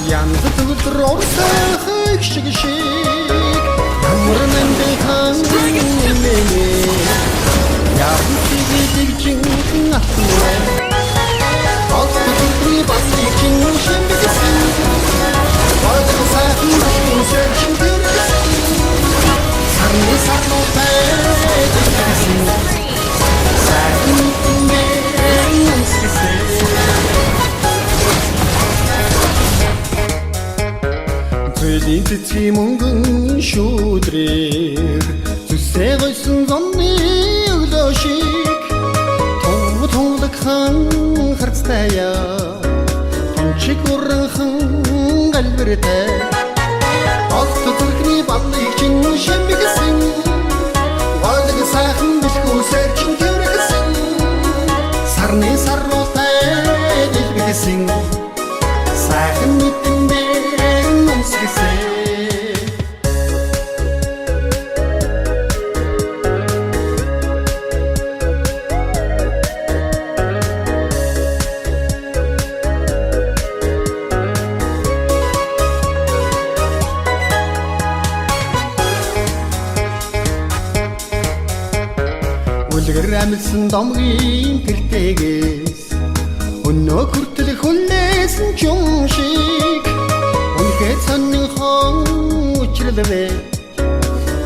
янз бүр орсах шиг ямар нэмдэхан нэмээ яв тигдэгчин атмаа Altı bastıkçın şimdisin Vardı sakın serçin görürsün Sarını saklı pediksin Sakın ben size Tüydin titrimungun şudrir Tüsseğisin zanni ıldaşik Toğu toğdakhan хрцтая тончиг урхан галбиртэй Олт зүрхний балыг чин шимгсэн Валг сайхан бэлгүү сэрчин тэргсэн Сарны саруутай дэлбэгсэн Сайхан мэдэндээ нүсгэсэн Үлгэрэмсэн домгийн тэртэгээс өнөө хүртэл хүлээсэн ч юм шиг үнэхээр сонин хон учрлавэ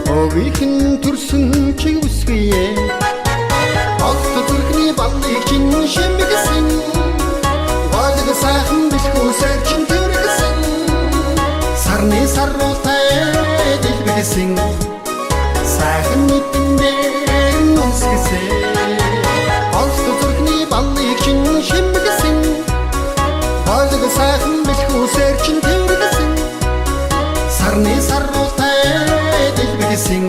овихэн төрсөн чи үсгэе Олт зүрхний балыг чин шимгсэн Валг сайхан бэлгүү сэрчин тэргсэн Сарны саруутай дэлбэгсэн Сайхан мэдэндээ Олт зүрхний балыг чин шимгсэн Валг сайхан бэлгүү сэрчин тэргсэн Сарны саруутай дэлбэгсэн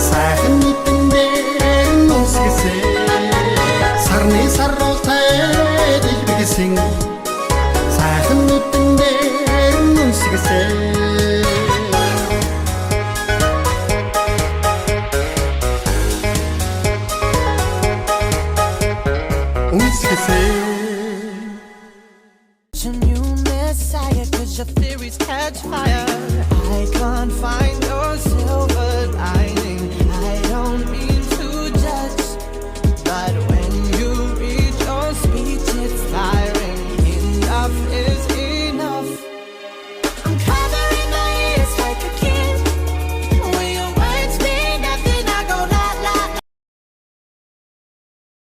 Сайхан мэдэндээ нүсгэсэн Сарны саруутай дэлбэгсэн Сайхан мэдэндээ нүсгэсэн New Messiah, 'cause your theories catch fire. I can't find your